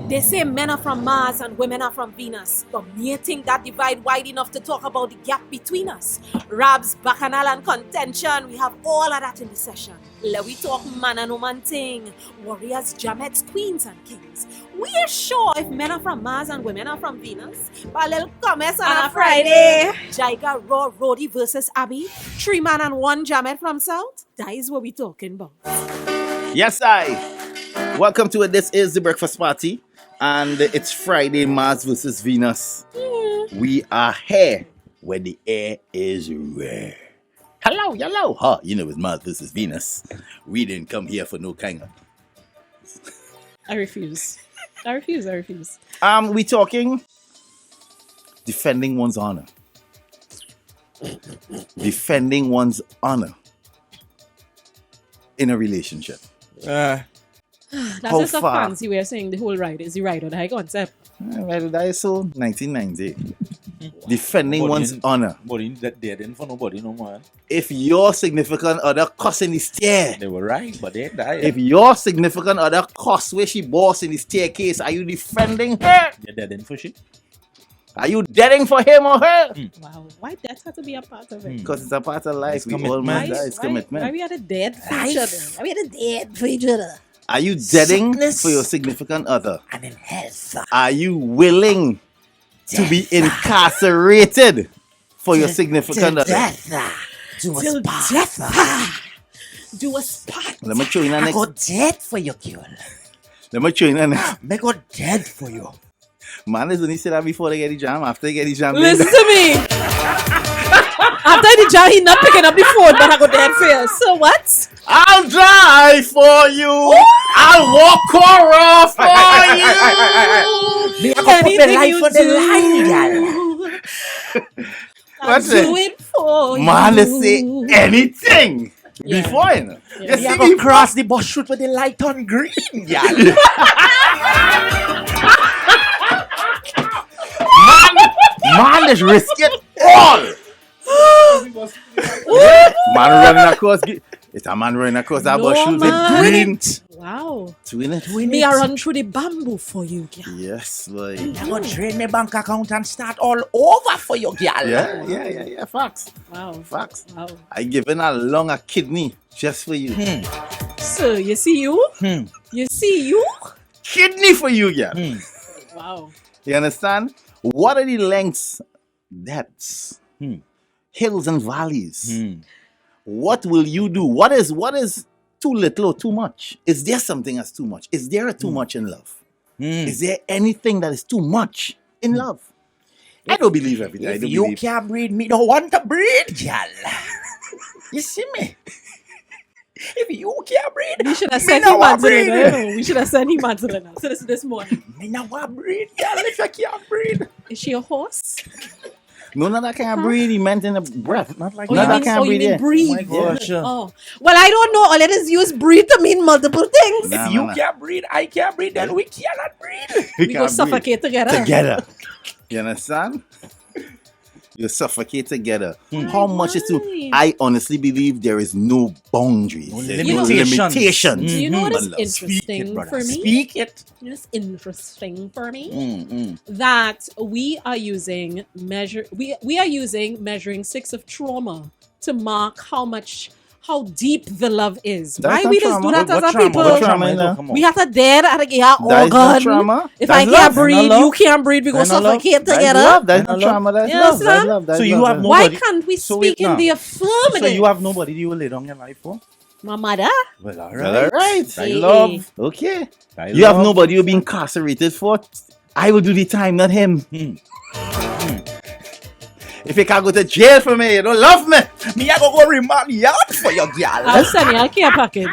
They say men are from Mars and women are from Venus, but me think that divide wide enough to talk about the gap between us. Rabs, bacchanal and contention, we have all of that in the session. Let we talk man and woman thing, warriors, jamets, queens and kings. We are sure if men are from Mars and women are from Venus. But little comments on a Friday. Jaiga Raw Roddy versus Abby. 3 man and 1 jamet from South. That is what we talking about. Yes, welcome to it. This is the breakfast party, and it's Friday, Mars versus Venus. We are here where the air is rare. Hello. Huh, you know it's Mars versus Venus. We didn't come here for no kind of. I refuse. We talking defending one's honor. Defending one's honor in a relationship. That's How just a far? fancy way of saying the whole ride is the ride or the high concept. Well, that is so 1990. Defending one's honor. Body that they didn't for nobody no more. If your significant other cuss in the stair, They were right, but they died. if your significant other cuss where she boss in the staircase, are you defending her? They didn't for shit. Are you deading for him or her? Wow, why that have to be a part of it? Because it's a part of life. It's We all commitment. must die. It's Why commitment. we are the dead for each other? Why we are the dead for each other? Are you deading Sickness. for your significant other? And in health. Are you willing to be incarcerated for your significant other? Till death. Do a spot. Let me show you the I next. go dead for you, girl. Let me show you the next. I go dead for you. Man is only say that before they get the jam. After they get the jam, they Listen to me. After the job, he not picking up the phone, but I go dead for you. So what? I'll die for you. I'll walk Cora for you. Me, I go put my Anything life you on the line, girl. do, What's I'll do it? it for Man, you. they say anything Yeah. before you know. Yeah. You Me, I see go me cross the bus shoot with the light on green, girl. Man, just risk it all. Man running across. It's a man running across that No, bus shoes man. with green. Wow. Twin it. Me I run through the bamboo for you, girl. Yes, boy. I go drain my bank account and start all over for you, girl. Yeah. Facts. Wow. Facts. Wow. I given a lung a kidney just for you. So you see you? You see you? Kidney for you, yeah. Wow. You understand? What are the lengths, depths, hills and valleys? What will you do? What is too little or too much? Is there something that's too much? Is there a too much in love? Is there anything that is too much in love? I don't believe everything. I If don't you believe. can't breed, me don't want to breed, girl. You see me? If you can't breed, We should have me sent no him want answering. breed. We should have sent him answering. So this morning. Me no want breed, girl. If you can't breed. Is she a horse? No, that can't breathe. He meant in the breath. Not like No, that. that can't you breathe. mean Yeah. breathe? Oh my gosh. Oh. Well, I don't know. All it is use breathe to mean multiple things. Nah, If you nah. can't breed, I can't breed, then we cannot breed. We We can't go breathe. suffocate together. Together. You understand? You suffocate together. How much is too? right. I honestly believe there is no boundaries. No There's limitations. limitations. Do you know what is Love. interesting brother. for me? Speak it. You know what's interesting for me? That we are using measuring sticks of trauma to mark how deep the love is. That's Why not we just do trauma. that as a What people? trauma is is that? Come We on. have to dare at a That is not organ. trauma. If That's I can't love. breathe, That's not you love. can't breathe. We go That's not love. suffocate That's together. love. That's That's not love. trauma. That's You love. That's understand? love. That's So you love. have no- Why Nobody- can't we So wait speak in now. the affirmative? So you have nobody you will lay down your life for? My mother. Well, all Well, all right. I Hey. love. Okay. I You have love. nobody you'll be incarcerated for. I will do the time, not him. If you can't go to jail for me, you don't love me. Me, I go remand yard for your girl. I'll send you a care package.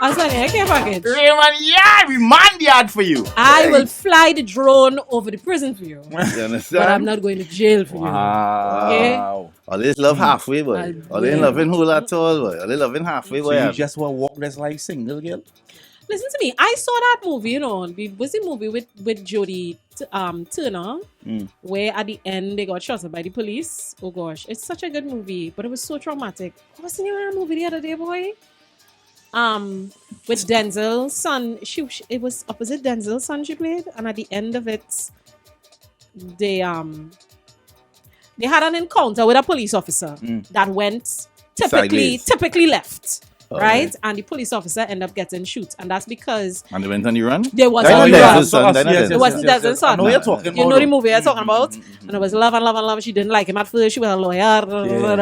Raymond, yeah, remand yard for you. I will fly the drone over the prison for you. You understand? But I'm not going to jail for Wow. All this love halfway, boy. I'll All they do it. loving whole at all, boy. All they loving halfway, So boy. you just want to walk this life single, girl? you. Listen to me. I saw that movie, was the movie with Jodie Turner, where at the end they got shot by the police. Oh gosh, it's such a good movie, but it was so traumatic. What was the name of that movie the other day, boy? with Denzel's son. It was opposite Denzel's son she played, and at the end of it, they had an encounter with a police officer that went typically left. Right? And the police officer ended up getting shot. And that's because... And they went on the run? There was on the run. It wasn't Denzel's son. No, you're talking about... You know the movie you're talking about? And it was love and love and love. She didn't like him at first. She was a lawyer.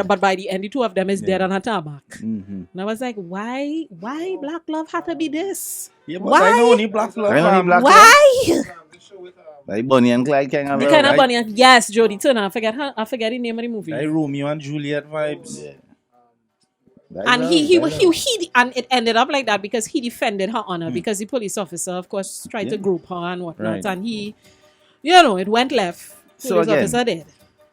But by the end, the two of them is dead on her tarmac. And I was like, why black love had to be this? Yeah, but why? I know only black love. Why? Like Bonnie and Clyde kind of... The kind of Bonnie and... Yes, Jodie Turner. I forget the name of the movie. Like Romeo and Juliet vibes. Yeah. And he and it ended up like that because he defended her honor because the police officer, of course, tried to group her and whatnot, and he, it went left. Police officer dead,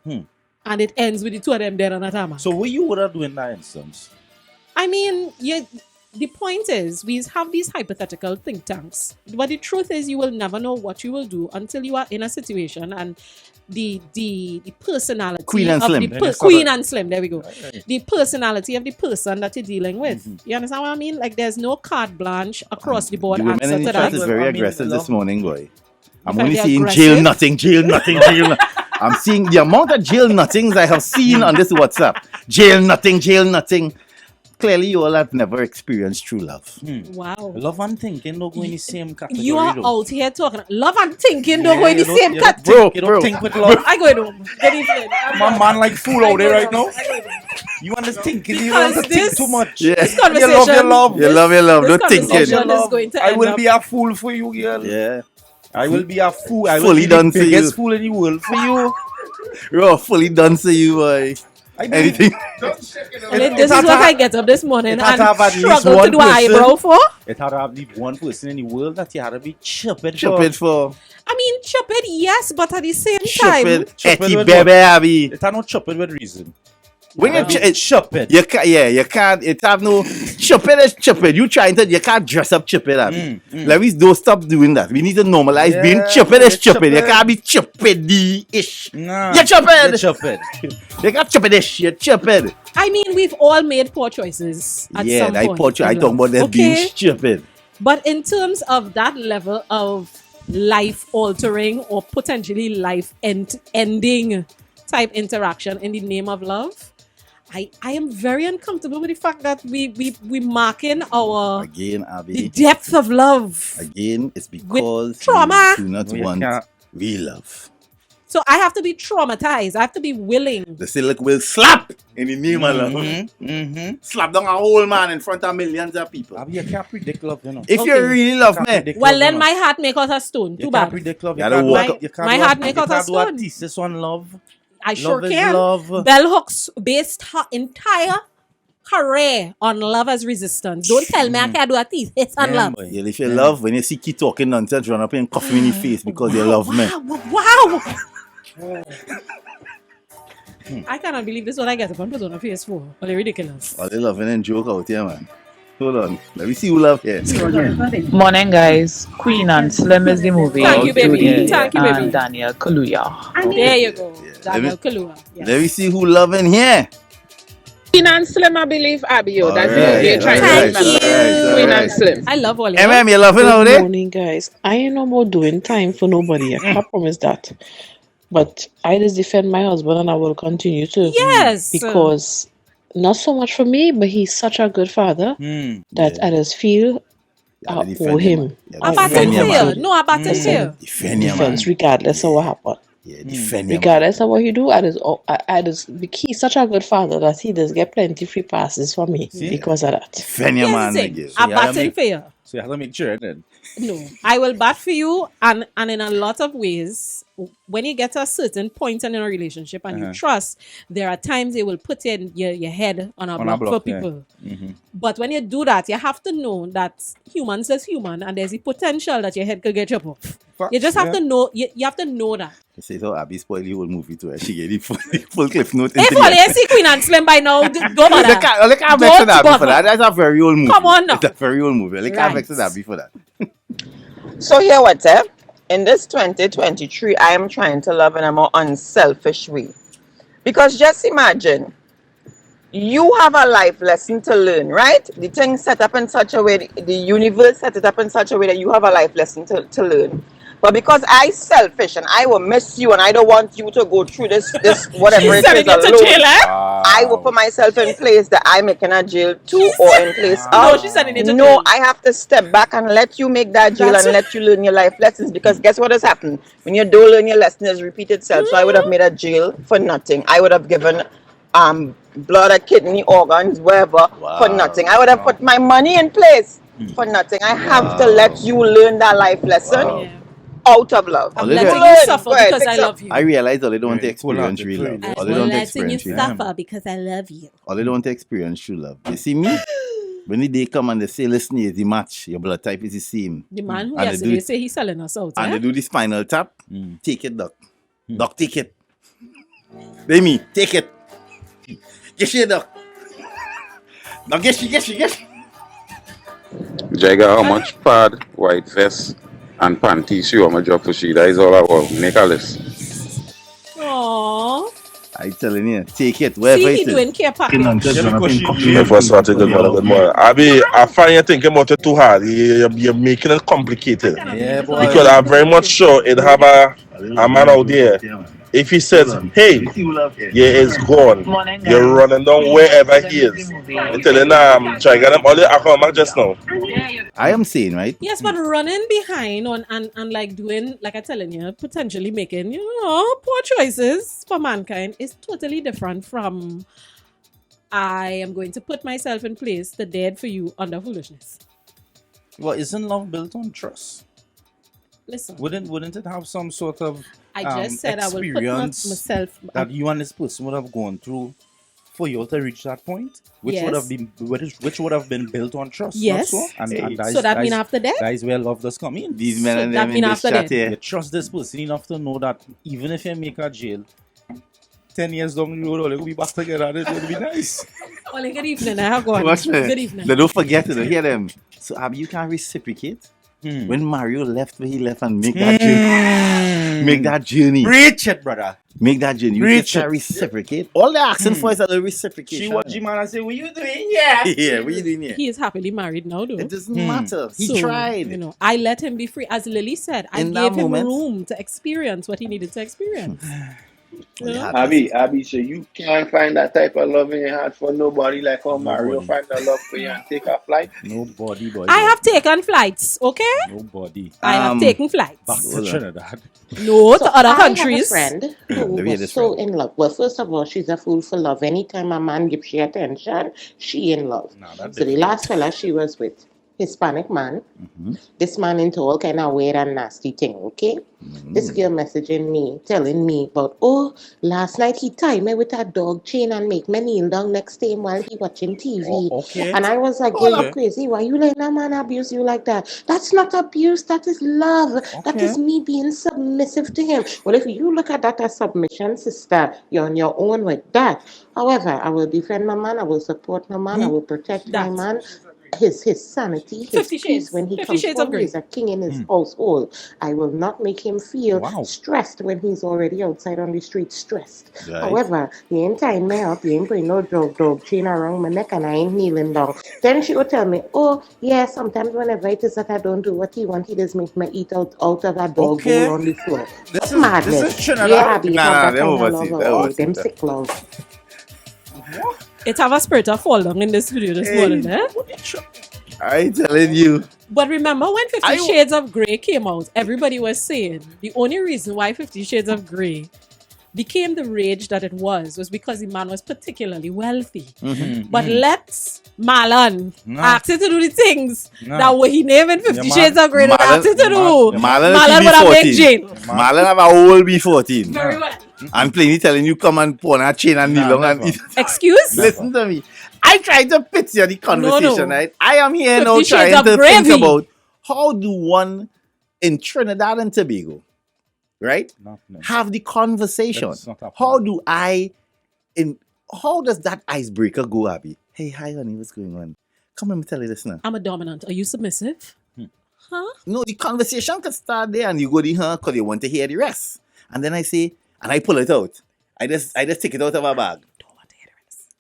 and it ends with the two of them dead on a tarmac. So what you would have done in that instance? I mean, the point is, we have these hypothetical think tanks, but the truth is, you will never know what you will do until you are in a situation and. The personality Queen and of Slim. Queen and Slim, there we go. The personality of the person that you're dealing with. You understand what I mean? Like there's no carte blanche across the board the women answer in the to chat that. is very aggressive this morning, boy. I'm You only find seeing it jail aggressive? nothing. I'm seeing the amount of jail nothings I have seen on this WhatsApp. Jail nothing. Clearly, you all have never experienced true love. Wow. Love and thinking don't go in the same category. You are though. out here talking. Love and thinking don't go in the you same don't category. You don't think with love. I go home. Good evening. My man like fool out there right now. I go home. You want to think? You want to think too much. Yeah. This conversation. You love. You love. This Don't think conversation it. is going to I end will up. be a fool for you, girl. Yeah. I will be a fool. I will Fully be done the for you. biggest fool in the world for you. You're fully done to you, boy. I mean, Anything. This is what I get up this morning it and had to have at least struggle to one do an person. eyebrow for. It had to have the one person in the world that you had to be chupid For. I mean, chupid, yes, but at the same time, Chupid. Chupid Etty with baby, Abby. It had no chupid with reason. When you chupid. you can't. It have no chupid is chupid. You can't dress up chupid, Abby. Like we don't stop doing that. We need to normalize being chupid is chupid. You can't be chupid-ish. Nah, You're chupid. You're chupid. You got chupid-ish. You're chupid. I mean, we've all made poor choices at some point. I talk about that being stupid. But in terms of that level of life-altering or potentially life-ending type interaction in the name of love, I am very uncomfortable with the fact that we marking our Again, the Abby. depth of love. Again, it's because trauma. you do not want real love. So I have to be traumatized. I have to be willing. The silk will slap in the name of love. Slap down a whole man in front of millions of people. Abby, you can't predict love, you know. If you really love me, Well, then my heart make out a stone. Too You bad. can't predict love. You gotta walk up. My heart make out a You can't do a stone. thesis on love. I sure Love is can. love. Bell Hooks based her entire career on love as resistance. Don't tell me I can't do a thesis on love. boy. yeah, if you love, when you see keep talking nonsense, run up and cough me in the face because you love me. Wow. I cannot believe this is what I get upon put on a face for. Well, ridiculous. All they loving and joke out here, man. Hold on. Let me see who love here. Morning, guys. Queen and Slim is the movie. Thank you, baby. Judy Thank you, baby. And Daniel Kaluuya. There you go. Yeah. Daniel Kaluuya. Yes. Let me see who loving here. Queen and Slim, I believe, Abby. All That's right, what you're trying Thank to remember. you. Queen and Slim. I love all of MM, you loving out Good there? morning, guys. I ain't no more doing time for nobody. I can't promise that. But I just defend my husband and I will continue to. Yes. Because not so much for me, but he's such a good father that I just feel I owe him I battle here. No, I battle here. Defend your man. defense regardless of what happened. Yeah, defend your man. Regardless of what he do, he's such a good father that he does get plenty free passes for me because of that. Defend your man. Yes, nigga. I Yeah, battle make- for you. So you have to make sure then. No, I will bat for you, and in a lot of ways, when you get to a certain point in a relationship and you trust, there are times you will put in your head on a block for yeah. people. But when you do that, you have to know that humans is human, and there's a potential that your head could get you off. You just have to know. You have to know that. You say so Abby spoil the whole movie to her. She get the full cliff note. If only I see Queen and Slim by now, don't Look bother. at vex with Abby bother. for that. That's a very old movie. Come on now. It's a very old movie. Look at Right. vex with Abby for that. So here what's up? In this 2023, I am trying to love in a more unselfish way. Because just imagine, you have a life lesson to learn, right? The thing set up in such a way, the universe set it up in such a way that you have a life lesson to learn. But because I selfish and I will miss you and I don't want you to go through this whatever She's it is sending you to jail, alone, eh? I will put myself in place that I'm making a jail too, or in place No, of she's sending you to no, jail. I have to step back and let you make that jail That's and let you learn your life lessons, because guess what has happened? When you don't learn your lesson, it's repeat itself. So I would have made a jail for nothing. I would have given blood or kidney organs, whatever, for nothing. I would have put my money in place for nothing. I have to let you learn that life lesson Yeah. out of love. I'm All they do- letting you Learn. suffer Go ahead, because I fix up. love you. I realize all they don't want to Very experience cool-hearted, real love. very All I'm they don't want to letting you experience real love. suffer because I love you. All they don't want to experience true love. You see me? When the day come and they say, listen, here's the match, your blood type is the same. The man who And they yesterday do- say he's selling us out, And eh? they do the spinal tap, take it, doc. Doc, take it. They me, take it. Get you, doc. Now get you. Jaiga, how much pad, white vest, and panties you want me drop for she? That is all I want. Make a list. Aww. I telling you, take it, wherever See, he it is. doing care package. Hey, first of all, good morning, good morning. I find you thinking about it too hard. You're making it complicated. Yeah, boy. Because I'm very much sure it have a man out there. If he says, hey, yeah, it's gone. You're running down wherever he is. You're telling try to get him all the account just now. I am saying, right? Yes, but running behind on and like doing, like I'm telling you, potentially making, poor choices for mankind is totally different from I am going to put myself in place to dead for you under foolishness. Well, isn't love built on trust? Listen, Wouldn't it have some sort of I just said I will put experience myself. that you and this person would have gone through for you to reach that point, which Yes. would have been built on trust? Yes. Not so? And So that mean after that? that is where love does come in. These men So and that them mean in this after chat that? You here. trust this person enough to know that even if you make a jail, 10 years down the road, all will be back together and it will be nice. Well, good evening. I have gone. Watch me. Good evening. They don't forget to hear them. So you can reciprocate. When Mario left where he left and make that journey. Make that journey. Preach it, brother. Make that journey. You Preach can it. reciprocate. All they're asking for is a little reciprocation. She watch him and say, what you doing? Yeah. Yeah, what you doing here? He is happily married now, though. It doesn't matter. He So, tried. I let him be free. As Lily said, I In that gave him moment- room to experience what he needed to experience. Well, Yeah. Abby, so you can't find that type of love in your heart for nobody like how Mario Nobody. find that love for you and take a flight. Nobody, boy. I have taken flights, okay? Nobody. I have Um, taken flights. Back to Trinidad. No, So to other I countries. have a friend who Let me hear was this so friend. in love. Well, first of all, she's a fool for love. Anytime a man gives she attention, she in love. Nah, that's So the last fella she was with, Hispanic man. This man into all kind of weird and nasty thing, okay? This girl messaging me, telling me about, oh, last night he tied me with a dog chain and make me kneel down next to him while he watching TV. Okay. And I was like, girl, you crazy. Why you letting a man abuse you like that? That's not abuse. That is love. That is me being submissive to him. Well, if you look at that as submission, sister, you're on your own with that. However, I will defend my man. I will support my man. I will protect my That. man. His sanity, his 50 peace Shades. when he 50 comes Shades of home. Grey. He's a king in his household. I will not make him feel Wow. stressed when he's already outside on the street stressed. Right. However, he ain't tying me up. He ain't putting no dog chain around my neck and I ain't kneeling down. Then she would tell me, oh, yeah, sometimes whenever it is that I don't do what he wants, he just make me eat out of a dog Okay. bowl on the floor. This Madness. is Trinidad. Yeah, Abby, Nah, have that them kind of overseas, love. them Oh, overseas. them sick love. It have a spirit of fall down in the studio this morning, eh? I telling you. But remember when 50 I- Shades of Grey came out, everybody was saying the only reason why 50 Shades of Grey became the rage that it was because the man was particularly wealthy. But let's Marlon ask him to do the things that were he named 50 Yeah, Shades of Grey that Marlon- asked him to do. Marlon would have made B14. Jane. Marlon have a whole B14. Very well. And plainly telling you come and pawn a chain and kneel Nah, down and never. eat. Excuse? Listen to me. I tried to picture the conversation, No. right? I am here now 50 Shades trying of to think Gravy. about how do one in Trinidad and Tobago, right, No. have the conversation. That's not happening. How does that icebreaker go, Abby? Hey, hi, honey, what's going on? Come, let me tell you this now. I'm a dominant. Are you submissive? Huh? No, the conversation can start there and you go to her because you want to hear the rest. And then I say, and I pull it out. I just take it out of my bag. Don't want to hear the rest.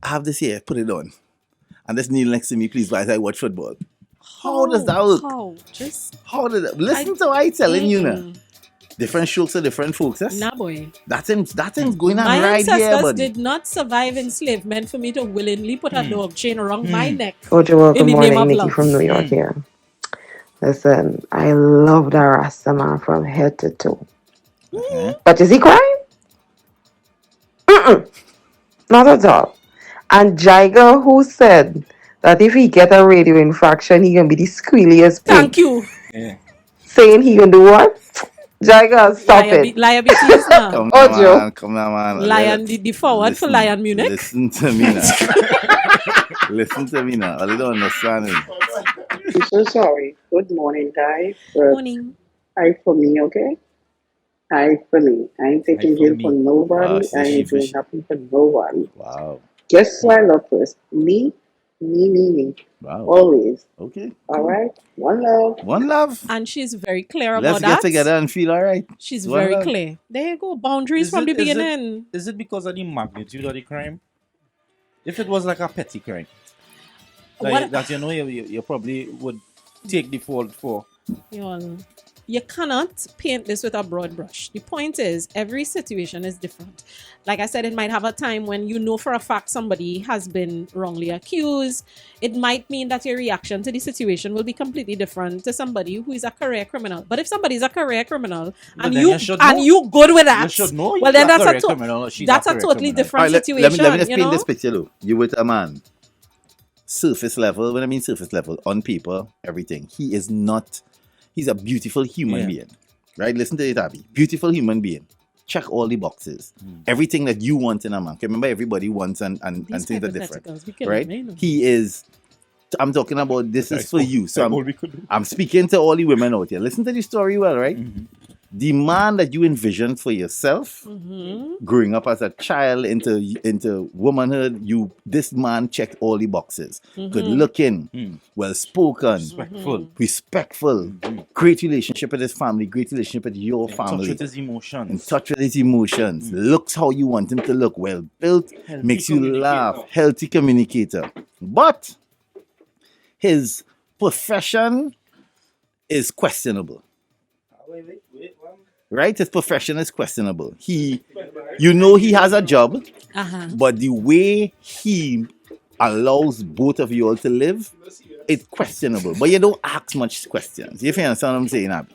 I have this here, put it on. And this kneel next to me, please, while I watch football. How does that work? How? Just How does that? Listen to what I'm telling you now. Mm-mm. Different strokes for different folks. Yes? Nah, boy. That thing's going on My right here, ancestors buddy. did not survive enslavement for me to willingly put a dog chain around my neck. Ojo, in good the name morning, of Nikki love. from New York here. Listen, I love the Rasta man from head to toe. But is he crying? Not at all. And Jaiga, who said that if he get a radio infraction, he can be the squealiest pig. Thank you. Saying he can do what? Jaiga, stop it. Liabilities now. Come Ojo. on, come on, man. Lion, the forward for Lion Munich. Listen to me now. Listen to me now. I don't understand it. I'm so sorry. Good morning, guys. Morning. Hi for me, okay? Hi for me. I ain't taking for guilt me. for nobody. Wow, I ain't doing nothing for nobody. Wow. Guess who I love first? Me. Wow. Always. Okay. All right? One love. One love. And she's very clear about Let's that. get together and feel all right. She's One very love. clear. There you go. Boundaries from the beginning. Is it because of the magnitude of the crime? If it was like a petty crime, What- that you know you probably would take the fault for. You cannot paint this with a broad brush. The point is, every situation is different. Like I said, it might have a time when you know for a fact somebody has been wrongly accused. It might mean that your reaction to the situation will be completely different to somebody who is a career criminal. But if somebody is a career criminal and then you you should and know. you good with that, You should know well you're then a that's career criminal, she's that's a a career totally criminal. different All right, situation. let me just you paint know? this picture though. You with a man. Surface level, when I mean surface level, on paper, everything. He's a beautiful human being. Right? Listen to it, Abby. Beautiful human being. Check all the boxes. Everything that you want in a man. Remember, everybody wants and These things are different. hypotheticals, we can Right? make them. He is. I'm talking about this is for you. So That's all we could do. I'm speaking to all the women out here. Listen to the story well, right? The man that you envisioned for yourself, growing up as a child into womanhood, this man checked all the boxes. Good looking, well spoken, respectful, great relationship with his family, great relationship with your family. Touch with his emotions. In touch with his emotions. Looks how you want him to look. Well built, Healthy makes you communicator. laugh, healthy communicator. But his profession is questionable. Right? His profession is questionable. He has a job, but the way he allows both of you all to live, it's questionable. But you don't ask much questions. You understand what I'm saying, Abby?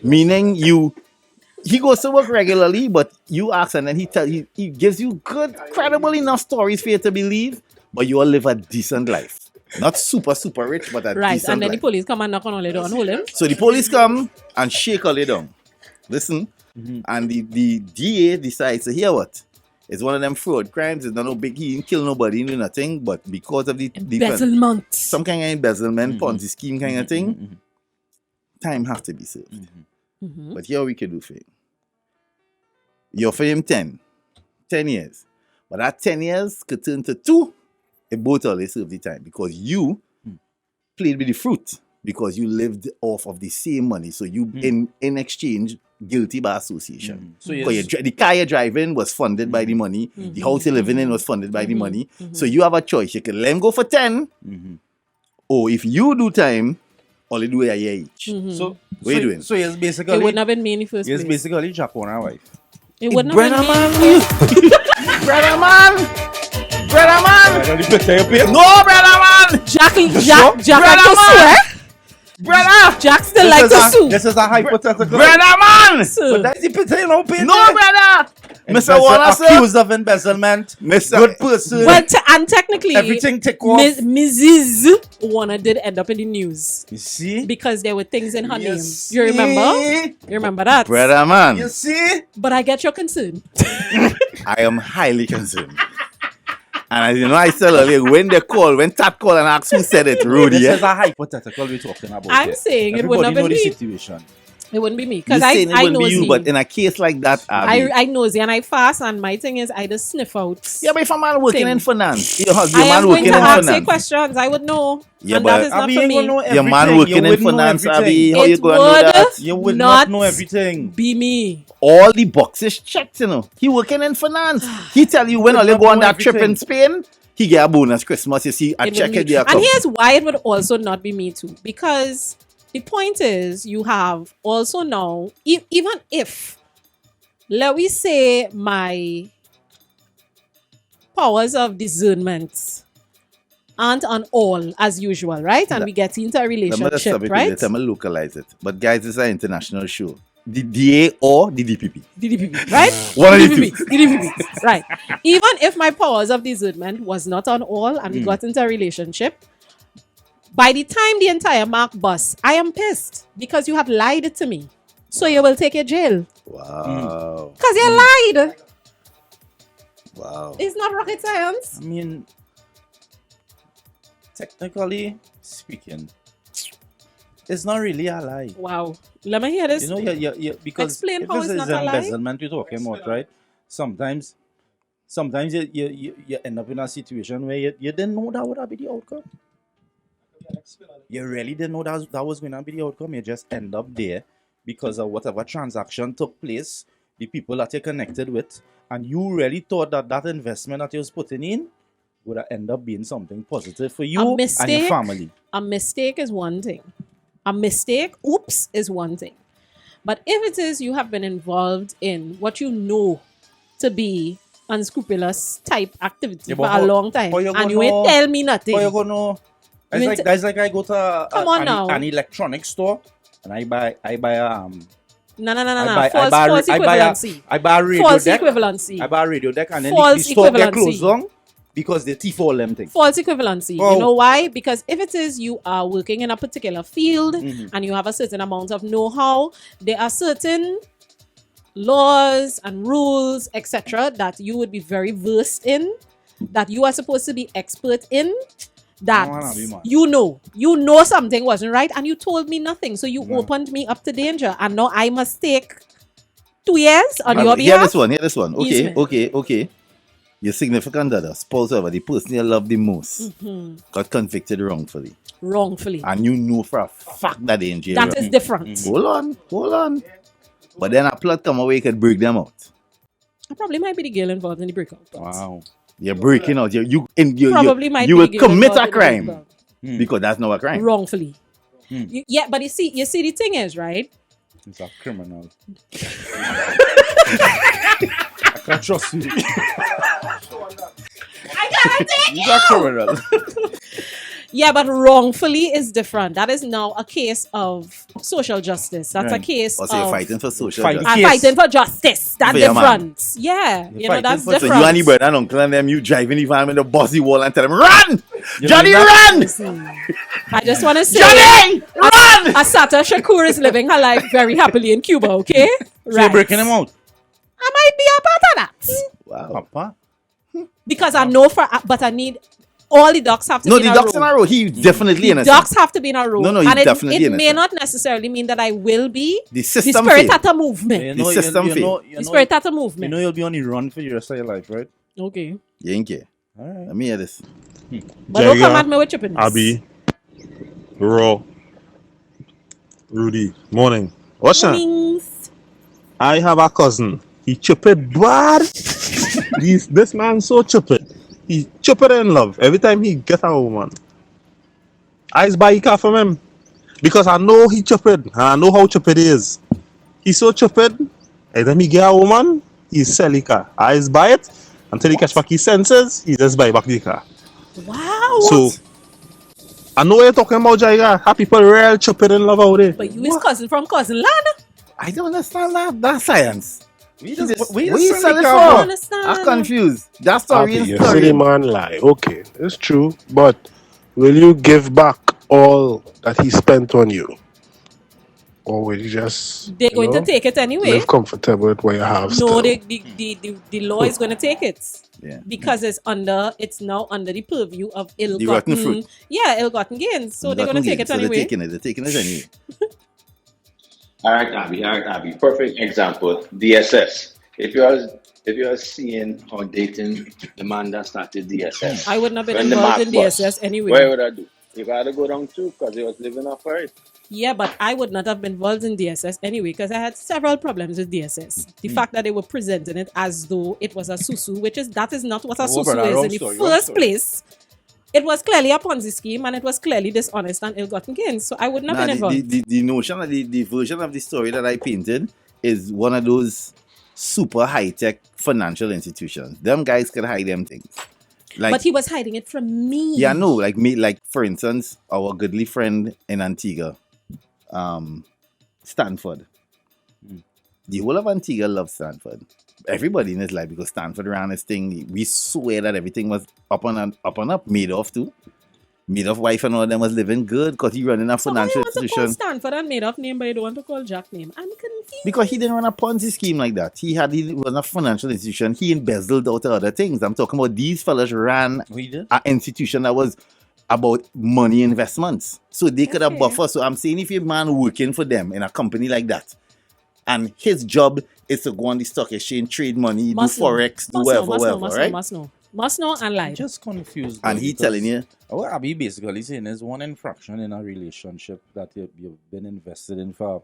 Meaning he goes to work regularly, but you ask and then he gives you good, credible enough stories for you to believe, but you all live a decent life. Not super, super rich, but a Right, decent and then the life. police come and knock on all the door and hold him. So the police come and shake all it down. Listen, and the DA decides to hear what? It's one of them fraud crimes. It's not no big. He didn't kill nobody, he didn't do nothing. But because of the Embezzlement. some kind of embezzlement, Ponzi scheme kind of thing, time have to be served. But here we can do for him. You offer him 10 years. But that 10 years could turn to 2 if both of them serve the time. Because you played with the fruit. Because you lived off of the same money. So you, in exchange, guilty by association. So Because the car you're driving was funded by the money. The house you're living in was funded by the money. So you have a choice. You can let him go for 10. Or if you do time, only do a year each. So what are you doing? So it's basically It wouldn't have been me in the first It's place. basically Jack on our wife. It wouldn't Brother have been me. Brother man! Brother man! No, brother man! Jack Brother like to man! swear. Brother! Jack still like to sue. This is a hypothetical. Brother man! But that's the pity, no pity. No, brother! Mr. Waller, sir! Accused of embezzlement. Mr. Good person. Well, and technically, Everything take off. Mrs. Warner did end up in the news You see? because there were things in her You name. see? You remember? You remember that? Brother man! You see? But I get your concern. I am highly concerned. And as you know, I said earlier, when Tat call and ask who said it, Rudy, This is a hypothetical we're talking about. I'm here. saying it Everybody wouldn't have know been the me. situation. It wouldn't be me you because saying it I wouldn't know be you, but in a case like that, Abby, I nosy and I fast, and my thing is I just sniff out. yeah, but if a man working thing. in finance, your I am man going working to in ask you finance, questions. I would know. Yeah, and but that is not Abby for ain't gonna me. know your man everything. working You in wouldn't know finance, everything. Abby, how It you gonna know would that? You would not know everything. Be me. All the boxes checked, you know. He working in finance. He tell you when Would all you not go on know that trip in everything. Spain, he get a bonus Christmas. You see, I It check would it be, there. and here's why it would also not be me too. Because the point is, you have also now, even if, let we say, my powers of discernment aren't on all as usual, right? And we get into a Let me just relationship, stop it right? with it. I'm gonna localize it. But guys, this is an international show. The DA or the DPP. DDPP, right? One of the DDPP, two. DDPP, right. Even if my powers of discernment was not on all and we got into a relationship, by the time the entire mark bus, I am pissed because you have lied to me. So you will take a jail. Wow. Because you lied. Wow. It's not rocket science. I mean, technically speaking, it's not really a lie. Wow. Let me hear this. You know, because Explain if how this it's is not a lie. embezzlement you're talking about, right? Sometimes you end up in a situation where you didn't know that would be the outcome. You really didn't know that was going to be the outcome. You just end up there because of whatever transaction took place, the people that you're connected with, and you really thought that investment that you was putting in would end up being something positive for you and your family. A mistake is one thing. A mistake, oops, is one thing. But if it is you have been involved in what you know to be unscrupulous type activity for a long time, and you ain't tell me nothing. How you gonna know? That's like I go to an electronics store and I buy No. False equivalency. I buy a radio false deck. equivalency. I buy a radio deck and then False the store get equivalency. closed down because they thief all them things. False equivalency. Oh. You know why? Because if it is you are working in a particular field and you have a certain amount of know-how, there are certain laws and rules, etc., that you would be very versed in, that you are supposed to be expert in, that you know something wasn't right and you told me nothing. So you opened me up to danger and now I must take 2 years on your behalf. Hear this one. Okay. Your significant other, spouse, whoever, the person you love the most, got convicted wrongfully. And you know for a fact that they in jail. That is different. Hold on. But then a plot come away could break them out. I probably might be the girl involved in the breakout. Wow. You're breaking out. You will commit a crime because that's not a crime. Wrongfully. Yeah, but you see the thing is, right? It's a criminal. I can't trust you. I gotta take He's a criminal. Yeah, but wrongfully is different. That is now a case of social justice. That's a case of... you're fighting for social justice. I'm fighting for justice. That's different. Yeah, that's different. So you and the brother and uncle and them, you driving the van with the bossy wall and tell them, run! Johnny, run! I just want to say... Johnny, run! Asata Shakur is living her life very happily in Cuba, okay? So you're breaking him out? I might be a part of that. Wow. Papa? Because I know but I need... All the ducks have to be in a row. No, the ducks in a row. He's definitely innocent. Ducks have to be in a row. No, he's definitely innocent. It may not necessarily mean that I will be. The system spirit at a movement. The system The spirit at a movement. You know you'll be on the run for the rest of your life, right? Okay. You ain't care. All right. Let me hear this. But don't come at me with chippiness. Abby, Ro, Rudy, morning. What's that? I have a cousin. He chupid bad. This man so chupid. He chupid in love every time he get a woman. I buy a car from him because I know he chupid and I know how chupid he is. He's so chupid. Every time he get a woman, he sell the car. I buy it until he catch back his senses. He just buy back the car. Wow. So I know what you're talking about, Jaiga. How people real chupid in love out there. But you is cousin from cousin land. I don't understand that. That's science. We sell it for? I'm confused. That story is you see the man lie. Okay, it's true. But will you give back all that he spent on you? Or will you just They're going to take it anyway. live comfortable with what you have No, still? the law is going to take it. Yeah. Because it's now under the purview of rotten fruit. Yeah, ill-gotten gains. So they're going to take it anyway. They're taking it anyway. All right, Abby. Perfect example. DSS. If you're seeing or dating the man that started DSS, I wouldn't have been when the involved in mark bust, DSS anyway. What would I do? You gotta go down too, because you was living off her. Yeah, but I would not have been involved in DSS anyway because I had several problems with DSS. The fact that they were presenting it as though it was a susu, that is not what a susu is in the first place. It was clearly a Ponzi scheme and it was clearly dishonest and ill-gotten gains. So I would not have been involved. The notion of the version of the story that I painted is one of those super high-tech financial institutions. Them guys can hide them things. But he was hiding it from me. Yeah, no, like for instance, our goodly friend in Antigua, Stanford. The whole of Antigua loves Stanford. Everybody in his life, because Stanford ran his thing. We swear that everything was up and up. Madoff too. Madoff wife and all of them was living good because he running a financial institution. You want to call Stanford and Madoff name, but you don't want to call Jack name. I'm confused. Because he didn't run a Ponzi scheme like that. He was a financial institution. He embezzled out other things. I'm talking about these fellas ran an institution that was about money investments. So they could have buffer. So I'm saying if you're a man working for them in a company like that, and his job is to go on the stock exchange, trade money, do forex, do whatever, right? Must know and lie. Just confused. And he telling you. What I'll be basically saying is one infraction in a relationship that you've been invested in for a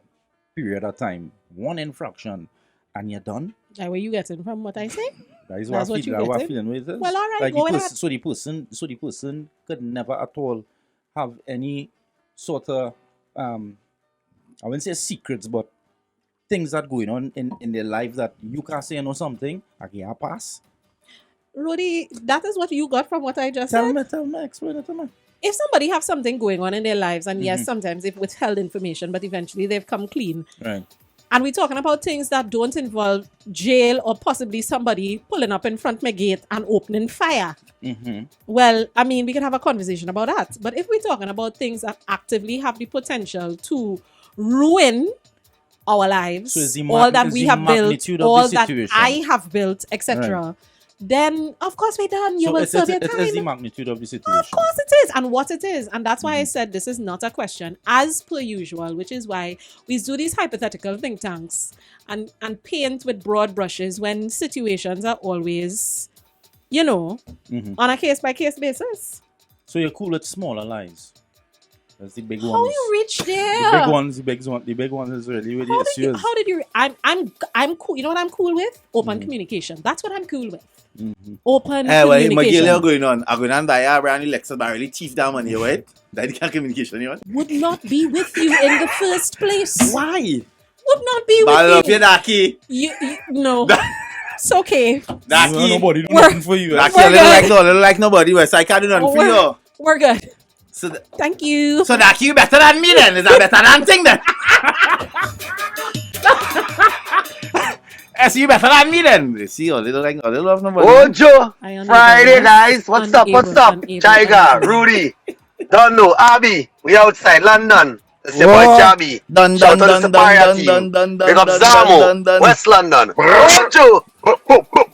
period of time. One infraction and you're done. That where you getting from what I say? That's what I'm feeling with it. Well, all right, like go ahead. So the person could never at all have any sort of I wouldn't say secrets, but things that going on in their life that you can't say something, I can pass. Rudy, that is what you got from what I just said? Tell me, explain it to me. If somebody have something going on in their lives, and yes, sometimes they've withheld information, but eventually they've come clean. Right. And we're talking about things that don't involve jail or possibly somebody pulling up in front of my gate and opening fire. Well, I mean, we can have a conversation about that. But if we're talking about things that actively have the potential to ruin our lives, so all that we have built, all that I have built, etc., right, then of course we're done. You will serve your time. It is the magnitude of the situation. Of course it is, and what it is. And that's why I said this is not a question, as per usual, which is why we do these hypothetical think tanks and paint with broad brushes when situations are always, on a case-by-case basis. So you're cool with smaller lies? That's the big ones. How you reach there? The big ones is really serious. How did you? I'm cool. You know what I'm cool with? Open communication. That's what I'm cool with. Open communication. My girl going on. I'm going to buy a brand new Lexus, but I really thief that money, right? That kind of communication, you want? Would not be with you in the first place. Why? Would not be with you. I love you, Daki. No. It's okay. Daki. Nobody do nothing for you. Daki, I don't like nobody, so I can't do nothing for you. We're good. So thank you. So Daki, you better than me then? Is that better than thing then? So you better than me then? See, I don't love nobody. Ojo! Friday, guys. What's up? Jaiga, Rudy, don't know, Abby. We outside London. It's your boy Jabby. Shout out to the party. Big up Zamo, West London. Ojo!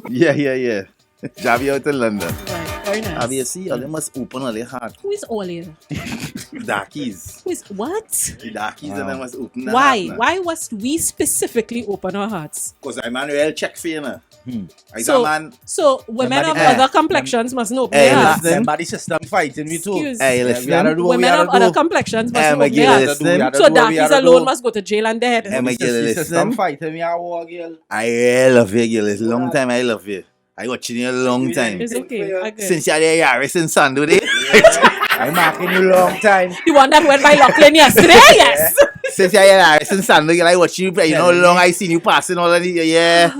Yeah. Jabby out in London. Right, very nice. Obviously, they must open all their heart. Who is all here? Darkies. Who is what? The darkies and they must open their Why? heart. Why must we specifically open our hearts? Because I'm Manuel check for you now. So women of other complexions must know open their hearts. Somebody system fighting me too. Hey, listen. Women of other complexions must know open their hearts. So darkies alone must go to jail and dead. System fighting me, I war girl. I love you, girl. It's a long time I love you. I watching you a long time. It's okay. Since you're there, Yaris and Sandu, eh? I'm marking you a long time. The one that went by Lachlan yesterday, yes. Since you're there, Yaris and Sandu, girl, I watch you play. You know how long I seen you passing all of the,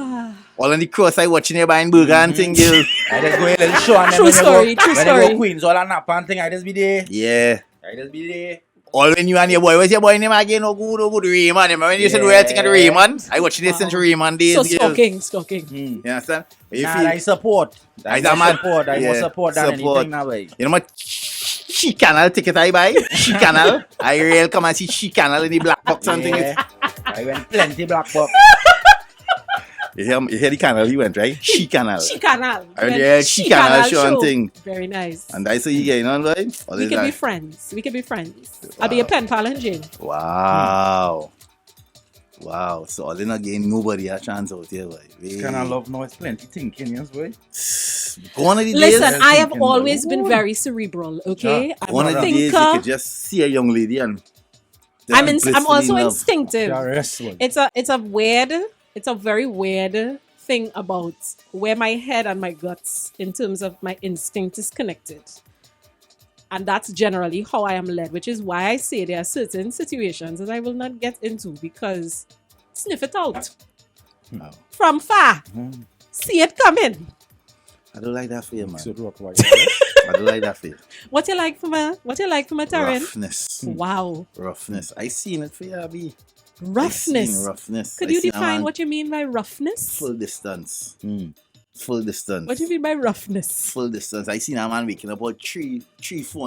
all on the cross, I watching you buying burger and thing, girl. I just go a little show and then true story. When I go Queens, all a nap and thing, I just be there. Yeah. I just be there. All when you and your boy, what's your boy name again? Oh, good, Raymond. Remember when you said we're thing at Raymond? I watching this since Raymond days. So stalking. You understand? I support. I support that anything that way. You know what? She Canal ticket I buy. She Canal. I real come and see She Canal in the black box and things. I went plenty black box. You hear the canal he went, right? She Canal. She Canal. Yeah, She Canal show and thing. Very nice. And that's how you getting on, right? We can be friends. I'll be a pen pal and Jane. Wow. Wow. So all in again, nobody a chance out here, boy. It's kind of love now. It's plenty thinking, yes, boy. One of the Listen, days, I have always been very cerebral, okay? I'm one a of the days you thinker. could just see a young lady and I'm blissfully also in love. instinctive. Yeah, wrestling. It's a very weird thing about where my head and my guts in terms of my instinct is connected. And that's generally how I am led, which is why I say there are certain situations that I will not get into because sniff it out. Wow. From far. See it coming. I don't like that for you, man. So I don't like that for you. What you like from a Taryn? Roughness. Wow. Roughness. I seen it for you, Abby. Roughness. Roughness. Could I you seen a define man what you mean by roughness? full distance? Full distance. What do you mean by roughness? Full distance. I seen a man waking up about 4 in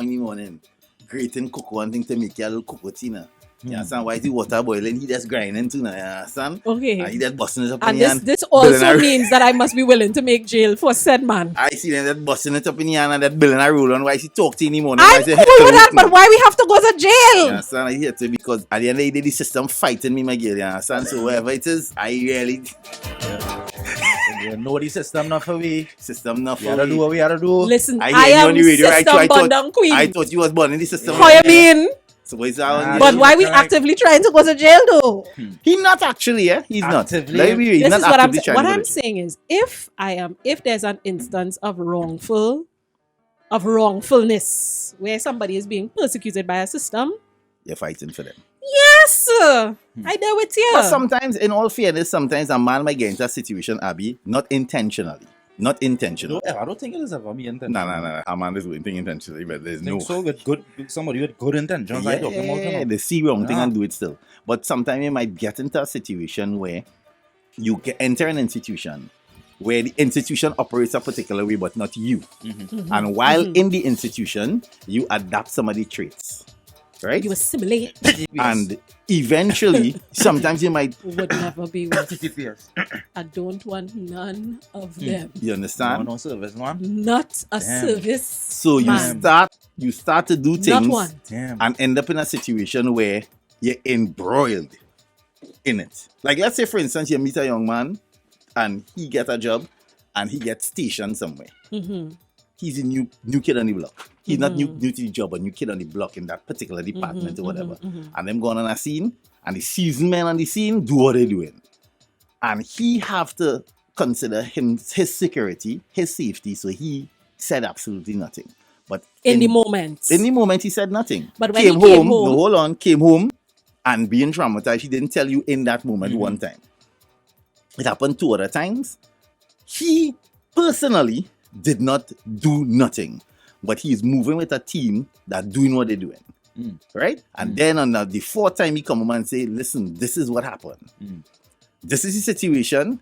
the morning, grating cocoa and thing to make you a little cocoa tina. You understand? Why is the water boiling? He just grinding too now, you understand? Okay. And he just busting it up And in the hand. this also means that I must be willing to make jail for said man. I see them that busting it up in the hand and that building a roll on. Why she talk to you in the morning? I'm cool with that, but why we have to go to jail? You understand? I hear too because at the end of the day, the system fighting me, my girl. You understand? So whatever it is, I really. You know the system not for we. System not We for gotta do what we gotta do. Listen, I hear you am on the radio, right? system So bundle queen. I thought you was born in the system. How you mean? So what's that? But why we actively trying to go to jail though? He's not actually, yeah? He's Actively. not. Let me read. This is what I'm actively saying. trying What to go I'm to jail. saying is, if there's an instance of wrongfulness where somebody is being persecuted by a system, You're fighting for them. yes, I know with you. But sometimes, in all fairness, sometimes a man might get into a situation, Abby, not intentionally. Not intentional. I don't think it is ever me intention. No. A man is doing things intentionally, but there's no. Think so with somebody with good intentions. I talk about, you know. They see wrong thing and do it still. But sometimes you might get into a situation where you enter an institution where the institution operates a particular way, but not you. And while in the institution, you adapt some of the traits. Right? You assimilate. And eventually, sometimes you might. Would never be with. I don't want none of them. You understand? No service, man. Not a service. So man. you start to do Not things one. and end up in a situation where you're embroiled in it. Like let's say, for instance, you meet a young man and he gets a job and he gets stationed somewhere. He's a new kid on the block. He's not new to the job, but new kid on the block in that particular department or whatever. And them going on a scene, and the seasoned men on the scene do what they're doing. And he have to consider his security, his safety, so he said absolutely nothing. But in the moment he said nothing. But when came home, came home and being traumatized, he didn't tell you in that moment one time. It happened 2 other times. He personally did not do nothing, but he's moving with a team that doing what they're doing. Right? And then on the 4th time he come home and say, listen, this is what happened. This is the situation.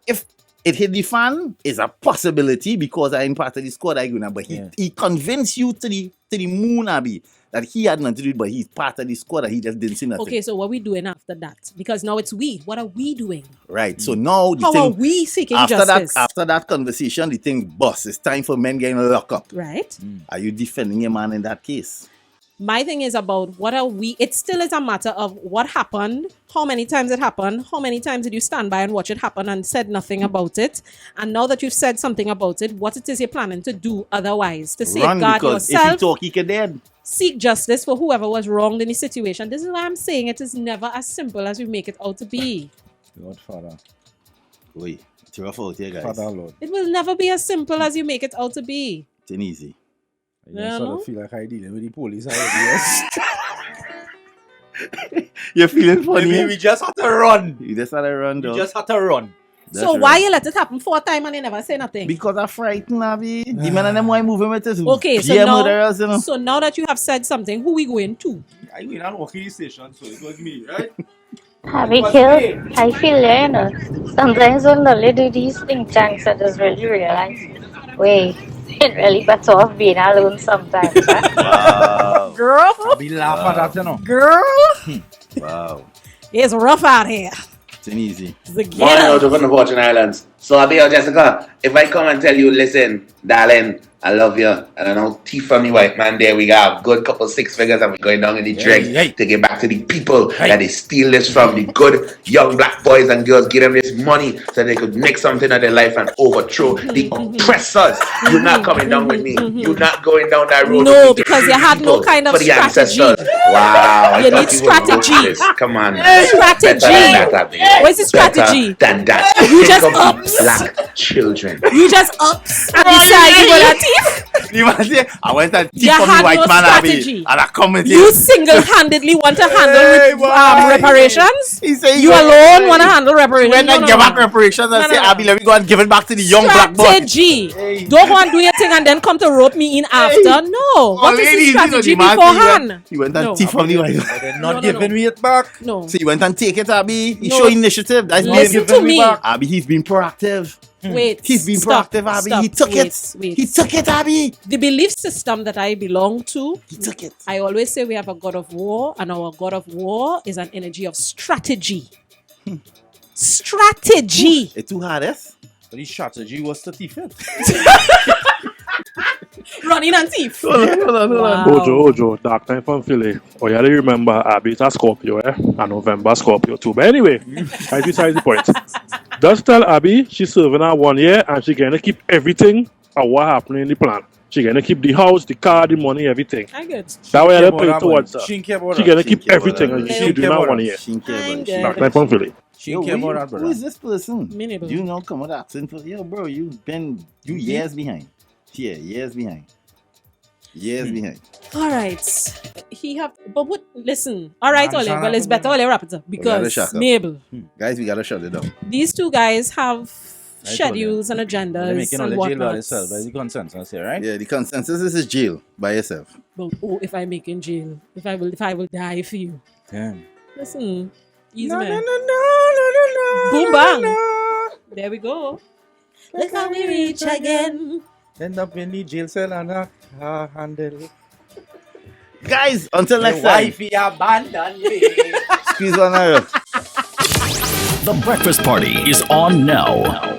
If it hit the fan, it's a possibility because I'm part of the squad I go, but he convinced you to the moon, Abby, that he had nothing to do it, but he's part of the squad and he just didn't see nothing. Okay, so what are we doing after that? Because now it's we. What are we doing? Right. So now how are we seeking justice? After that conversation, the thing, boss, it's time for men getting locked up. Right. Are you defending a man in that case? My thing is about what are we? It still is a matter of what happened, how many times it happened, how many times did you stand by and watch it happen and said nothing about it? And now that you've said something about it, what it is you're planning to do otherwise to safeguard yourself? If you talk, he can dead. Seek justice for whoever was wronged in the situation. This is why I'm saying it is never as simple as we make it out to be. Lord Father. Wait, it's rough out here, guys. Father Lord. It will never be as simple as you make it out to be. It's easy. I sort of feel like I dealing with the police already. You're feeling funny? Maybe we just had to run. You just had to run, though. We just had to run. So why you let it happen 4 times and you never say nothing? Because I'm frightened, Abby. The men and them why moving with this. Okay, murderers, you know? So now that you have said something, who we going to? I went and walk in the station, so it was me, right? Harry killed. I feel you know. Sometimes when Lolly do these think tanks, I just really realize, wait, it really better off being alone sometimes. Huh? Wow. Girl. I'll be laughing at that, you know. Girl. Wow. It's rough out here. It's easy. Morning out of the Fortune Islands. So I'll be out, Jessica. If I come and tell you, listen, darling, I love you. And I know thief from the white man there. We got a good couple 6 figures and we're going down in the dregs to get back to the people that they steal this from. The good young black boys and girls, give them this money so they could make something of their life and overthrow the oppressors. You're not coming down with me. You're not going down that road. No, because you had no kind of for the strategy. ancestors. Wow. You need strategy. Come on. Strategy. Where's the strategy? Than that. You just ups. Black children. You just ups and decide you gonna thief. I went and You thief from the had white no man, strategy. and I come with You single-handedly want to handle reparations? He say You alone want to handle reparations? When I give back reparations and say, Abby, let me go and give it back to the young black boy. Strategy. Don't go and do your thing and then come to rope me in after. No. What is the strategy beforehand? He went and thief from the white man. They're not giving me it back. No. So he went and take it, Abby. He No. show initiative. That's Listen to me. Abby, he's been proactive. Wait. He's been stop, proactive, Abby. stop, He took wait, it. wait. He took it, Abby. The belief system that I belong to, He took it. I always say we have a God of war, and our God of war is an energy of strategy. Strategy. It's too hard, yes? But his strategy was to thief it. Running and thief. Hold on. Wow. Ojo, dark time from Philly. Oh, you remember Abby, it's a Scorpio, and November Scorpio too. But anyway, right besides the point. Just tell Abby she's serving her 1 year and she's gonna keep everything of what happened in the plan. She's gonna keep the house, the car, the money, everything. I good. That way I play towards her. She care about She's gonna keep everything and she's doing that 1 year. Dark time from Philly. She care about that, brother. Who is this person? Minable. You know, come on, asking for bro. You years behind. Yeah, years behind. Years behind. All right. But what? Listen. All right, Ole. Well, it's better Ole wrap it up because Mabel. Guys, we gotta shut it down. These two guys have schedules and agendas They're making all and the jail by whatnot. themselves. That's the consensus here, right? Yeah, the consensus is jail by yourself. But if I make in jail, if I will die for you. Damn. Listen, easy No, man. no. Boom bang. There we go. Look how we reach again. End up in the jail cell and a handle. Guys, until next time. Wifey abandoned me. Squeeze on her. The breakfast party is on now.